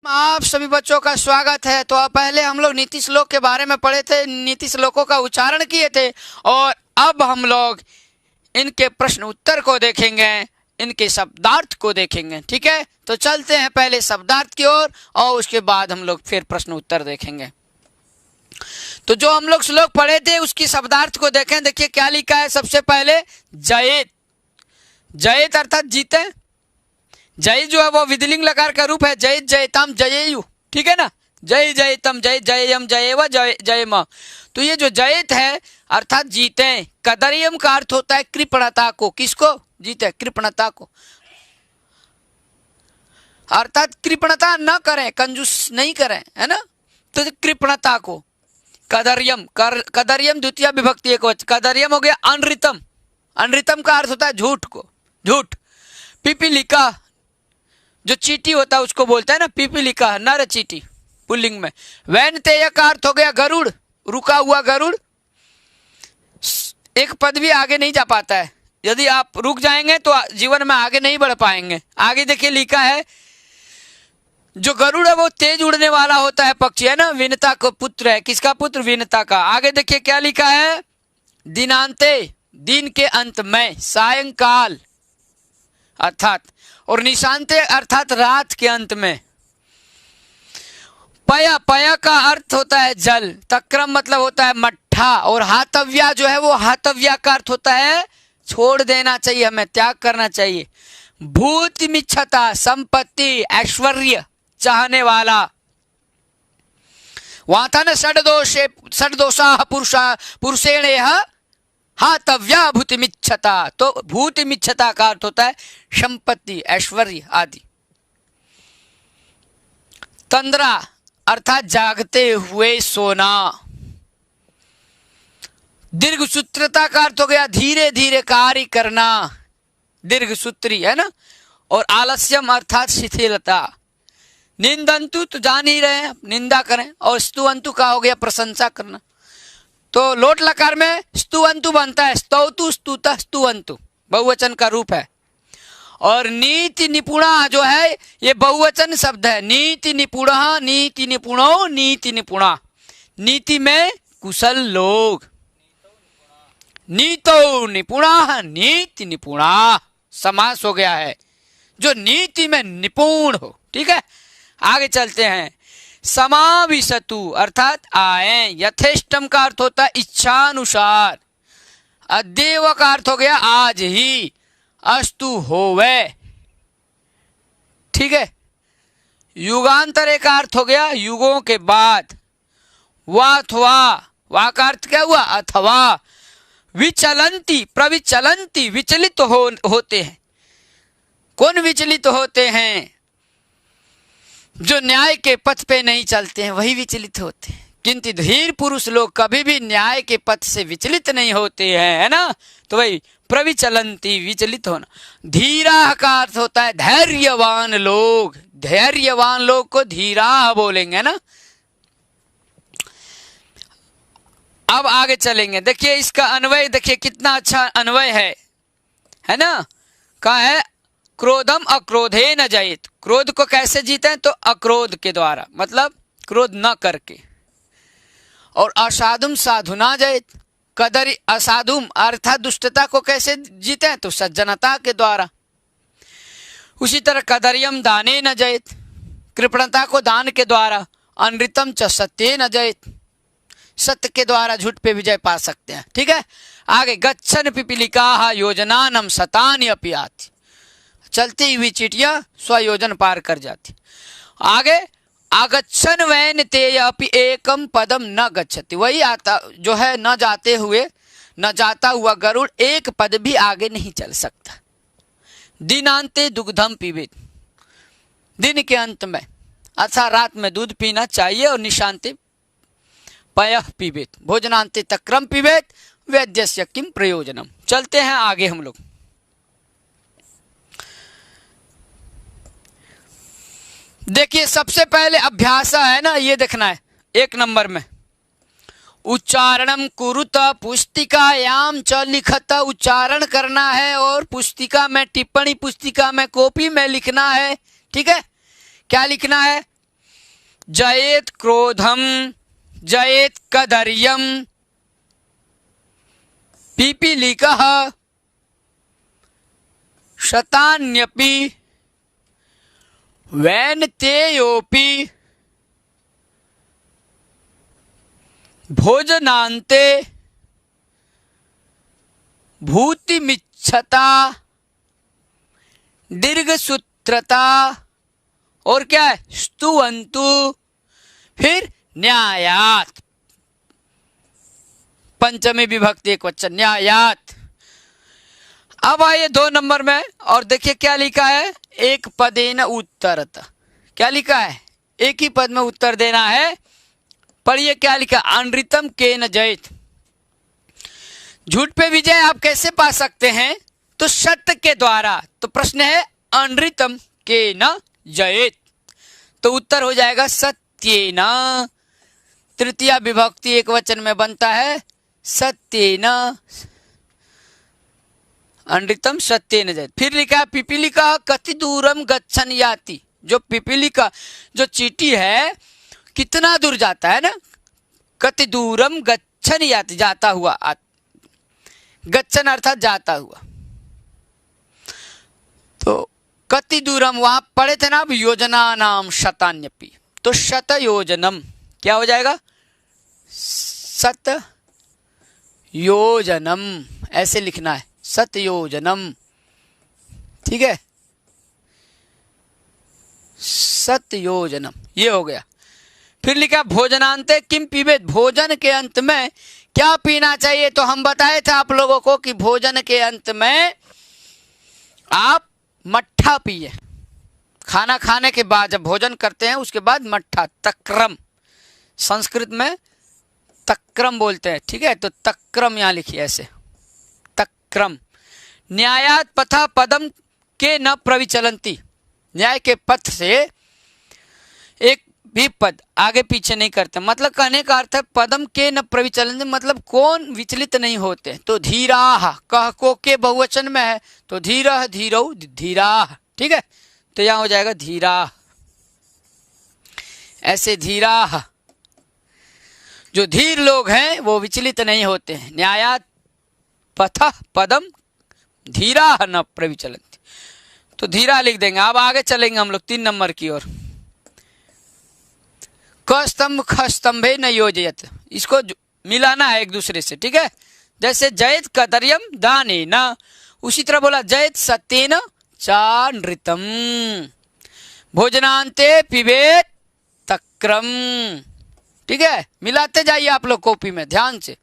आप सभी बच्चों का स्वागत है। तो पहले हम लोग नीति श्लोक के बारे में पढ़े थे, नीति श्लोकों का उच्चारण किए थे और अब हम लोग इनके प्रश्न उत्तर को देखेंगे, इनके शब्दार्थ को देखेंगे। ठीक है, तो चलते हैं पहले शब्दार्थ की ओर और उसके बाद हम लोग फिर प्रश्न उत्तर देखेंगे। तो जो हम लोग श्लोक पढ़े थे उसकी शब्दार्थ को देखें। देखिए क्या लिखा है। सबसे पहले जयेत, जयेत अर्थात जीते। जय जो है वो विधिलिंग लकार का रूप है, जय जयतम जयेयु। ठीक है ना, जय जयतम जय जयम जयेव जय जयम। तो ये जो जयत है अर्थात जीते। कदरियम का अर्थ होता है कृपणता को। किसको? जीते, कृपणता को। अर्थात कृपणता न करें, कंजूस नहीं करें, है ना। तो कृपणता को कदरियम, कदरियम द्वितीय विभक्ति एकवचन। कदरियम हो गया अनृतम, अनृतम का अर्थ होता है झूठ को, झूठ। पिपीलिका जो चीटी होता है उसको बोलते हैं ना, पिपीलिका नर चीटी पुल्लिंग में। वैनतेय का अर्थ हो गया गरुड़, रुका हुआ गरुड़। एक पद भी आगे नहीं जा पाता है, यदि आप रुक जाएंगे तो जीवन में आगे नहीं बढ़ पाएंगे। आगे देखिए लिखा है जो गरुड़ है वो तेज उड़ने वाला होता है पक्षी, है ना। विनता का पुत्र है, किसका पुत्र? विनता का। आगे देखिए क्या लिखा है। दिनांते, दिन के अंत में, सायंकाल अर्थात, और निशांते अर्थात रात के अंत में। पया, पया का अर्थ होता है जल। तक्रम मतलब होता है मट्ठा। और हातव्या जो है वो हातव्या का अर्थ होता है छोड़ देना चाहिए, हमें त्याग करना चाहिए। भूतिमिच्छता, संपत्ति, ऐश्वर्य चाहने वाला। वहां था ना षड्दोषे, षड्दोषा पुरुषेण हातव्या भूतिमिच्छता। तो भूतिमिच्छता का अर्थ होता है संपत्ति, ऐश्वर्य आदि। तंद्रा अर्थात जागते हुए सोना। दीर्घ सूत्रता का अर्थ हो गया धीरे धीरे कार्य करना, दीर्घ सूत्री, है ना। और आलस्यम अर्थात शिथिलता। निंदंतु तो जान ही रहे हैं, निंदा करें। और स्तुवंतु का हो गया प्रशंसा करना। तो लोट लकार में स्तुवंतु बनता है, स्तौतु स्तुता स्तुवंतु, बहुवचन का रूप है। और नीति निपुणा जो है ये बहुवचन शब्द है। नीति निपुणा, नीति निपुणो, नीति निपुणा, नीति में कुशल लोग। नीतो निपुणा, नीति निपुणा समास हो गया है, जो नीति में निपुण हो। ठीक है, आगे चलते हैं। समाविशतु अर्थात आए। यथेष्टम का अर्थ होता है इच्छानुसार। अद्येव का अर्थ हो गया आज ही। अस्तु होवे। ठीक है। युगांतरे का अर्थ हो गया युगों के बाद। वाथवा, वा का अर्थ क्या हुआ? अथवा। विचलंती, प्रविचलंती, विचलित होते हैं। कौन विचलित होते हैं? जो न्याय के पथ पे नहीं चलते हैं वही विचलित होते हैं। किंतु धीर पुरुष लोग कभी भी न्याय के पथ से विचलित नहीं होते हैं, है ना। तो वही प्रविचलंती, विचलित होना। धीरा का अर्थ होता है धैर्यवान लोग। धैर्यवान लोग को धीरा बोलेंगे, ना। अब आगे चलेंगे। देखिए इसका अन्वय, देखिए कितना अच्छा अन्वय है ना। कहा है क्रोधम अक्रोधे न जयेत। क्रोध को कैसे जीते हैं? तो अक्रोध के द्वारा, मतलब क्रोध न करके। और असाधुम साधुना जयेत। कदरी असाधुम अर्थात दुष्टता को कैसे जीते हैं? तो सज्जनता के द्वारा। उसी तरह कदरियम दाने न जयेत, कृपणता को दान के द्वारा। अनृतम च सत्ये न जयेत, सत्य के द्वारा झूठ पे विजय पा सकते हैं। ठीक है, आगे गच्छन पिपीलिका योजनानम शतानि अपि आति। चलती हुई चीटियां स्वयोजन पार कर जाती। आगे आगच्छन वैन तेय अपि एकम पदम न गच्छति। वही आता जो है न जाते हुए, न जाता हुआ गरुड़ एक पद भी आगे नहीं चल सकता। दिनांते दुग्धम पीबेत, दिन के अंत में अर्थात रात में दूध पीना चाहिए। और निशांते पयः पीबेत, भोजनांते तक्रम पीबेत, वैद्यस्य किम प्रयोजनम। चलते हैं आगे हम लोग। देखिए सबसे पहले अभ्यास है ना, ये देखना है 1 नंबर में। उच्चारणम कुरुत पुस्तिकायाम च लिखत। उच्चारण करना है और पुस्तिका में, टिप्पणी पुस्तिका में, कॉपी में लिखना है। ठीक है, क्या लिखना है? जयेत क्रोधम, जयेत कदर्यम, पिपीलिकः, शतान्यपि, वैनतेयोपि, भोजनान्ते, भूतिमिच्छता, दीर्घसूत्रता, और क्या है, स्तुवन्तु, फिर न्यायात, पंचमी विभक्ति एकवचन, न्यायात। अब आइए 2 नंबर में और देखिए क्या लिखा है, एक पदेन उत्तरत। क्या लिखा है, एक ही पद में उत्तर देना है। पढ़िए क्या लिखा, अनृतम केन जयेत। झूठ पे विजय आप कैसे पा सकते हैं, तो सत्य के द्वारा। तो प्रश्न है अनृतम केन जयेत, तो उत्तर हो जाएगा सत्येन। तृतीया विभक्ति एक वचन में बनता है सत्येन, अनृतम सत्येन जयेत। फिर लिखा पिपीलिका कति दूरम गच्छन याति। जो पिपीलिका, जो चींटी है, कितना दूर जाता है ना, कति दूरम गच्छन याति, जाता हुआ। गच्छन अर्थात जाता हुआ। तो कति दूरम वहां पढ़े थे ना अब, योजना नाम शतान्यपि, तो शत योजनम क्या हो जाएगा, सत योजनम, ऐसे लिखना है, सत योजनम। ठीक है, सत योजनम, ये हो गया। फिर लिखा भोजनांते किम पीबेत। भोजन के अंत में क्या पीना चाहिए, तो हम बताए थे आप लोगों को कि भोजन के अंत में आप मट्ठा पिए। खाना खाने के बाद जब भोजन करते हैं उसके बाद मट्ठा, तक्रम, संस्कृत में तक्रम बोलते हैं। ठीक है, तो तक्रम यहां लिखिए ऐसे, तक्रम। न्यायात पथा पदम के न प्रविचलंती। न्याय के पथ से एक भी पद आगे पीछे नहीं करते। मतलब कहने का अर्थ है पदम के न प्रविचलंती, मतलब कौन विचलित नहीं होते। तो धीराह, कह को के बहुवचन में है, तो धीरह, धीरौ, धीराह। ठीक है, तो यहां हो जाएगा धीराह, ऐसे धीराह। जो धीर लोग हैं वो विचलित नहीं होते हैं। न्यायात पथ पदम धीराह न प्रविचलंती, तो धीरा लिख देंगे। अब आगे चलेंगे हम लोग 3 नंबर की ओर। क स्तंभ ख स्तंभे न योजयत, इसको मिलाना है एक दूसरे से। ठीक है, जैसे जयत कदर्यम दाने न, उसी तरह बोला जयत सत्येन चानृतम, भोजनांते पिबेत तक्रम। ठीक है, मिलाते जाइए आप लोग कॉपी में ध्यान से।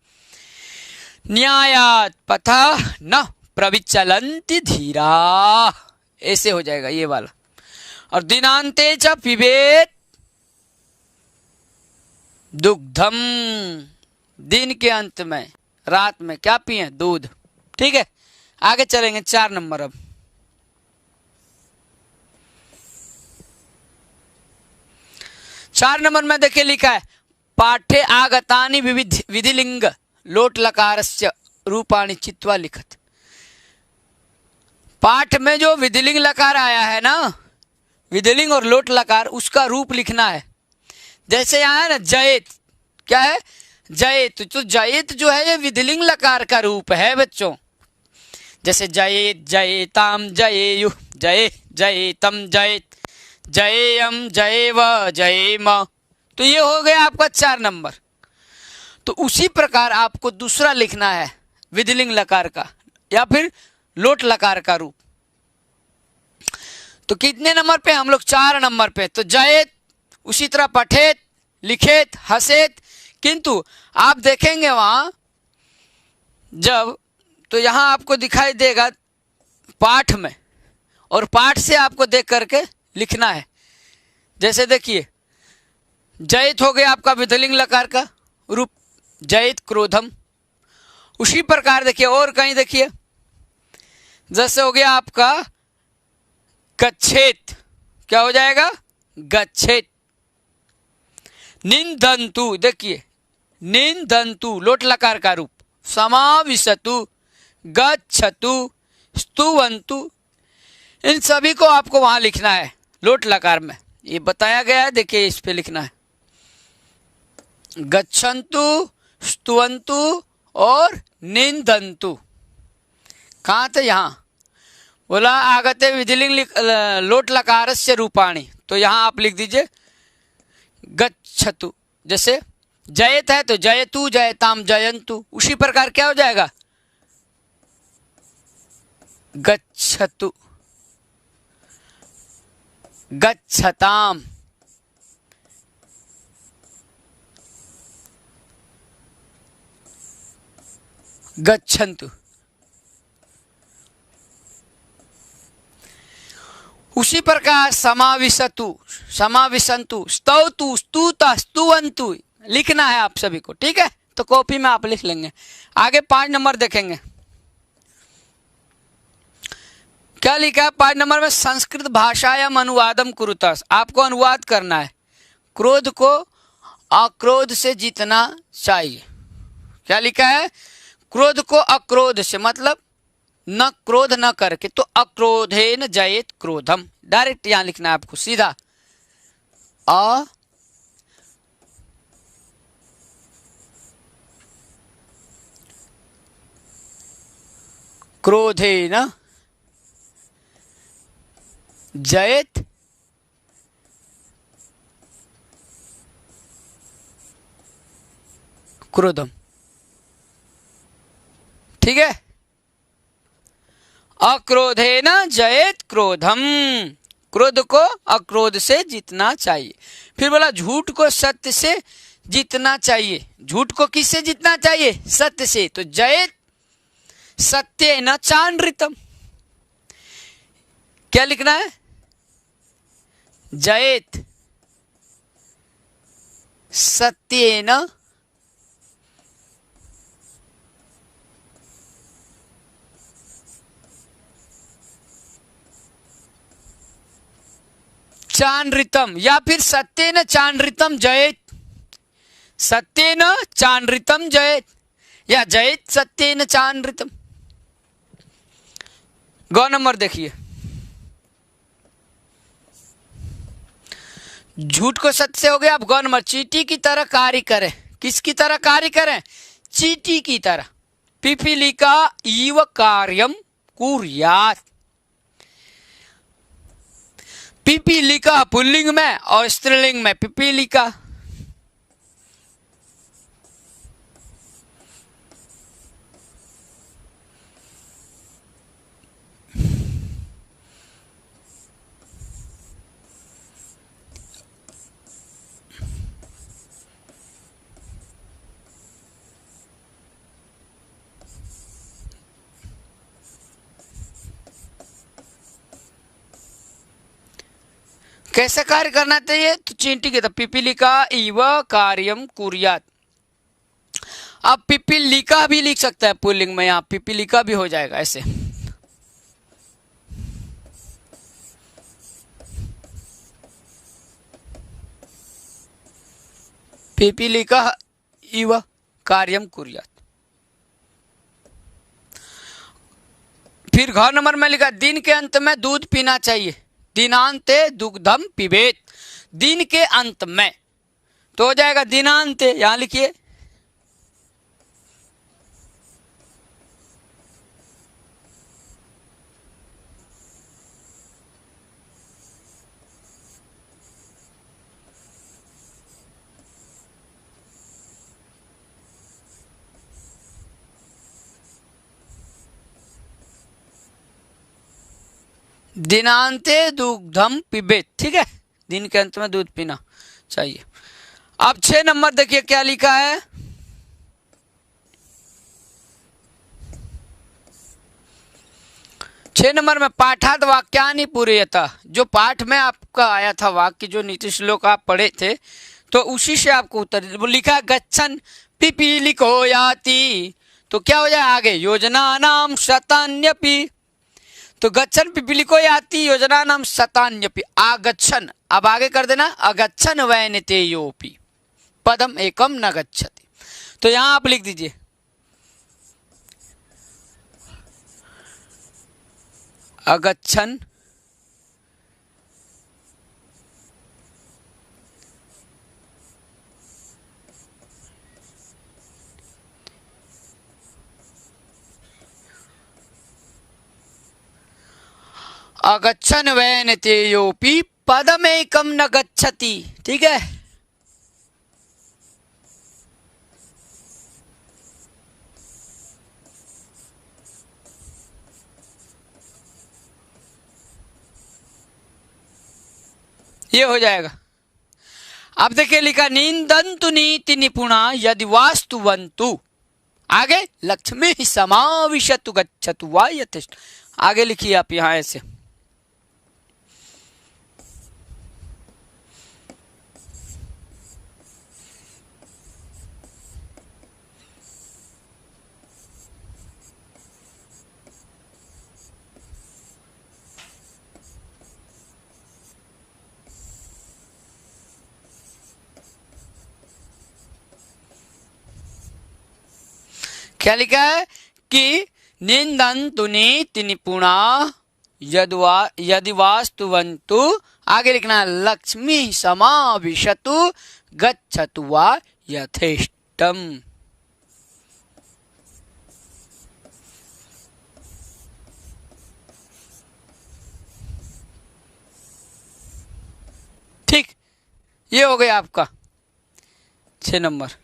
न्यायात पथा न प्रविचलंति धीरा, ऐसे हो जाएगा ये वाला। और दिनांते च पिबेत दुग्धम, दिन के अंत में, रात में क्या पिए, दूध। ठीक है, आगे चलेंगे 4 नंबर। अब 4 नंबर में देखिए लिखा है पाठ्य आगतानि विधिलिंग लोट लकारस्य रूपाणि चित्वा लिखत। पाठ में जो विधिलिंग लकार आया है ना, विधिलिंग और लोट लकार, उसका रूप लिखना है। जैसे यहाँ है ना जयत, क्या है, जयत। तो जयत जो है ये विधिलिंग लकार का रूप है बच्चों। जैसे जयेत, जयेताम, जयेयु, जये, जयेतम, जयेत, जयेयम, जयेव, जयेम। तो ये हो गया आपका 4 नंबर। तो उसी प्रकार आपको दूसरा लिखना है विधिलिंग लकार का या फिर लोट लकार का रूप। तो कितने नंबर पे हम लोग, 4 नंबर पे। तो जयेत, उसी तरह पठेत, लिखेत, हसेत। किंतु आप देखेंगे वहां जब, तो यहां आपको दिखाई देगा पाठ में, और पाठ से आपको देख करके लिखना है। जैसे देखिए जयत हो गया आपका विधिलिंग लकार का रूप, जयत क्रोधम। उसी प्रकार देखिए और कहीं देखिए, जैसे हो गया आपका गच्छेत, क्या हो जाएगा, गच्छेत। निंदन्तु, देखिए निंदन्तु लोट लकार का रूप, समाविशतु, गच्छतु, स्तुवन्तु, इन सभी को आपको वहां लिखना है लोट लकार में। ये बताया गया है, देखिए इस पे लिखना है गच्छन्तु, स्तुवन्तु और निंदन्तु। कहाँ थे? यहाँ बोला आगते विधिलिंग लोट लकारस्य रूपाणी, तो यहाँ आप लिख दीजिए गच्छतु। जैसे जयत है तो जयतु, जयताम, जयंतु, उसी प्रकार क्या हो जाएगा गच्छतु, गच्छताम, गच्छन्तु। उसी प्रकार समाविशतु, समाविशन्तु, स्तौतु, स्तुता, स्तुवन्तु लिखना है आप सभी को, ठीक है? तो कॉपी में आप लिख लेंगे। आगे 5 नंबर देखेंगे, क्या लिखा है 5 नंबर में? संस्कृत भाषायाम अनुवादम कुरुतः। आपको अनुवाद करना है, क्रोध को अक्रोध से जीतना चाहिए। क्या लिखा है? क्रोध को अक्रोध से, मतलब न क्रोध न करके, तो अक्रोधेन जयेत क्रोधम। डायरेक्ट यहां लिखना है आपको सीधा, अ क्रोधेन जयेत क्रोधम, ठीक है? अक्रोधेन जयेत क्रोधम, क्रोध को अक्रोध से जीतना चाहिए। फिर बोला झूठ को सत्य से जीतना चाहिए। झूठ को किससे जीतना चाहिए? सत्य से। तो जयेत सत्येन चानृतम, क्या लिखना है? जयेत सत्येन चानृतम, या फिर सत्येन चानृतम जयेत, सत्येन चानृतम जयेत, या जयेत सत्येन चानृतम। गौ नंबर देखिए, झूठ को सत्य से हो गया। अब गौ नंबर, चींटी की तरह कार्य करें। किसकी तरह कार्य करें? चींटी की तरह। पिपीलिका इव कार्यम कुर्यात्। पिपीलिका पुल्लिंग में और स्त्रीलिंग में पिपीलिका। कैसे कार्य करना चाहिए? तो चींटी की तरह, पिपीलिका इव कार्यम कुर्यात्। अब पिपीलिका भी लिख सकता है पुल्लिंग में, यहां पिपीलिका भी हो जाएगा ऐसे। पिपीलिका इव कार्यम कुर्यात्। फिर घ नंबर में लिखा दिन के अंत में दूध पीना चाहिए। दिनांते दुग्धम पिबेत, दिन के अंत में, तो हो जाएगा दिनांते। यहां लिखिए दिनांते दुग्धम पिबेत, ठीक है? दिन के अंत में दूध पीना चाहिए। अब 6 नंबर देखिए क्या लिखा है। छह नंबर में पाठात वाक्यानि पूरयतः, जो पाठ में आपका आया था वाक्य, जो नीति श्लोक आप पढ़े थे, तो उसी से आपको उत्तर लिखा गच्छन पिपीलिको याति, तो क्या हो जाए आगे? योजना नाम शतान्यपि, तो गच्छन पिपीलिको याति योजना नाम शतान्यपि। आगच्छन, अब आगे कर देना अगच्छन वैनतेयोपि पदम एकम न गच्छति। तो यहां आप लिख दीजिए अगच्छन अगच्छन वैन तेयोपि पदमेकम न गच्छति। ठीक है, ये हो जाएगा। अब देखिए लिखा निंदन्तु नीति निपुणा यदि वास्तुवन्तु, आगे लक्ष्मी समाविशतु गच्छतु वा यथेष्ट। आगे लिखिए आप यहां ऐसे, क्या लिखा है कि निंदन्तु नीति निपुणा यदि वास्तुवन्तु, आगे लिखना है लक्ष्मी समाविशतु गच्छतु वा यथेष्टम। ठीक, ये हो गया आपका 6 नंबर।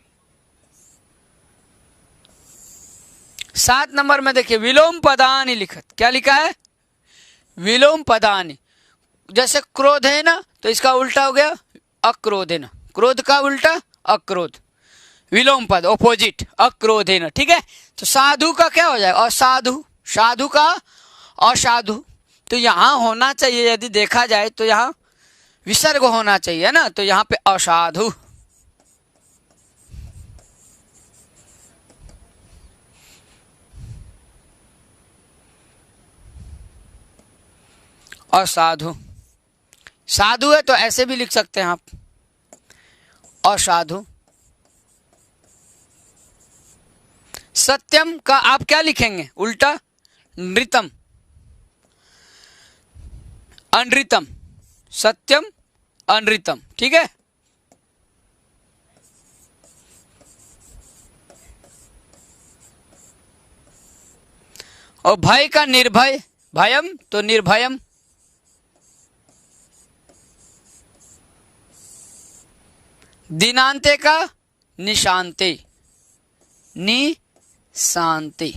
7 नंबर में देखिए विलोम पदानि लिखत। क्या लिखा है? विलोम पदानि। जैसे क्रोध है ना, तो इसका उल्टा हो गया अक्रोध है ना, क्रोध का उल्टा अक्रोध, विलोम पद ऑपोजिट अक्रोध है ना। ठीक है, तो साधु का क्या हो जाएगा? असाधु, साधु का असाधु। तो यहाँ होना चाहिए, यदि देखा जाए तो यहाँ विसर्ग होना चाहिए ना, तो यहाँ पे असाधु। असाधु, साधु है तो ऐसे भी लिख सकते हैं आप, असाधु। सत्यम का आप क्या लिखेंगे? उल्टा नृतम, अनृतम, सत्यम अनृतम। ठीक है, और भय का निर्भय, भयम तो निर्भयम। दिनांते का निशांते, निशांते।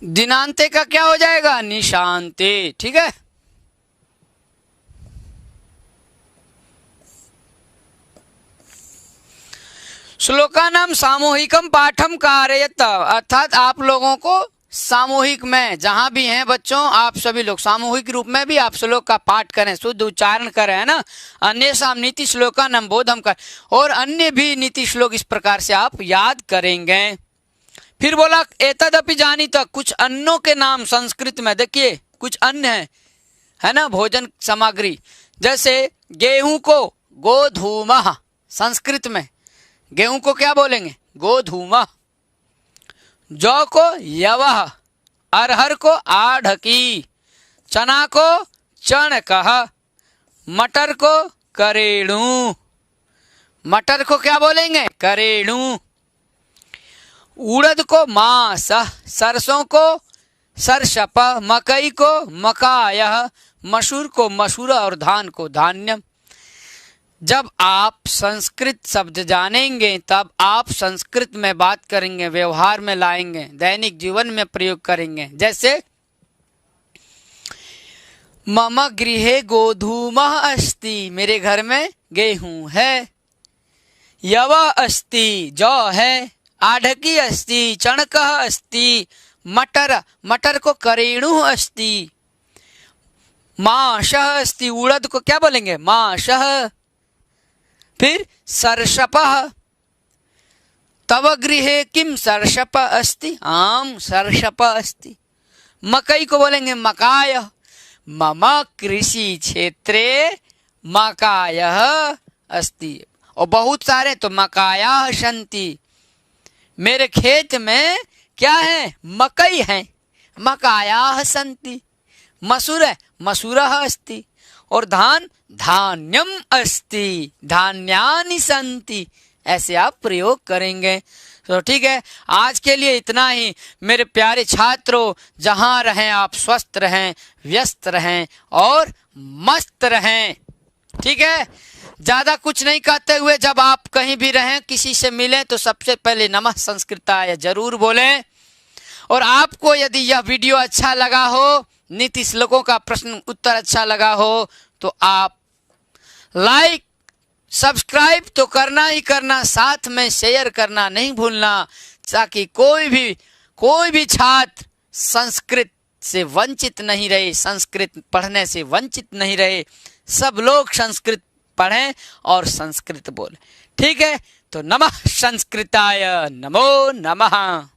दिनांते का क्या हो जाएगा? निशांते। ठीक है, श्लोकानाम सामूहिकम पाठम कारयत, अर्थात आप लोगों को सामूहिक में जहां भी हैं बच्चों, आप सभी लोग सामूहिक रूप में भी आप श्लोक का पाठ करें, शुद्ध उच्चारण करें, है ना। अन्य साम नीति श्लोका नम बोधम कर, और अन्य भी नीति श्लोक इस प्रकार से आप याद करेंगे। फिर बोला एतदपि जानी तक, कुछ अन्नों के नाम संस्कृत में देखिए, कुछ अन्न है ना, भोजन सामग्री। जैसे गेहूं को गोधूमः, संस्कृत में गेहूं को क्या बोलेंगे? गोधूमः। जौ को यवः, अरहर को आढ़की, चना को चणकः, मटर को करेणु, मटर को क्या बोलेंगे? करेणु। उड़द को मासः, सरसों को सरसप, मकई को मकायः, मसूर को मसूरा और धान को धान्यम। जब आप संस्कृत शब्द जानेंगे तब आप संस्कृत में बात करेंगे, व्यवहार में लाएंगे, दैनिक जीवन में प्रयोग करेंगे। जैसे मम गृहे गोधूमः अस्ति, मेरे घर में गेहूं है। यवः अस्ति, जौ है। आढ़की अस्ति, चणकः अस्ति। मटर, मटर को करेणुः अस्ति। माशः अस्ति, उड़द को क्या बोलेंगे? माशः। फिर सरसपः, तव गृहे किम सरसप अस्ति? आम सरसप अस्ति। मकई को बोलेंगे मकाय। मम कृषि क्षेत्रे मकायः अस्ति, और बहुत सारे तो मकायाः सन्ति, मेरे खेत में क्या है? मकई है, मकायाः सन्ति। मसूर है, मसूरः अस्ति। और धान, धान्यम अस्ति, धान्यानि सन्ति। ऐसे आप प्रयोग करेंगे। तो ठीक है, आज के लिए इतना ही मेरे प्यारे छात्रों। जहां रहें आप स्वस्थ रहें, व्यस्त रहें और मस्त रहें। ठीक है, ज्यादा कुछ नहीं कहते हुए जब आप कहीं भी रहें, किसी से मिलें तो सबसे पहले नमः संस्कृताय जरूर बोलें। और आपको यदि यह वीडियो अच्छा लगा हो, नीति श्लोकों का प्रश्न उत्तर अच्छा लगा हो, तो आप लाइक सब्सक्राइब तो करना ही करना, साथ में शेयर करना नहीं भूलना, ताकि कोई भी छात्र संस्कृत से वंचित नहीं रहे, संस्कृत पढ़ने से वंचित नहीं रहे। सब लोग संस्कृत पढ़ें और संस्कृत बोलें। ठीक है, तो नमः संस्कृताय, नमो नमः।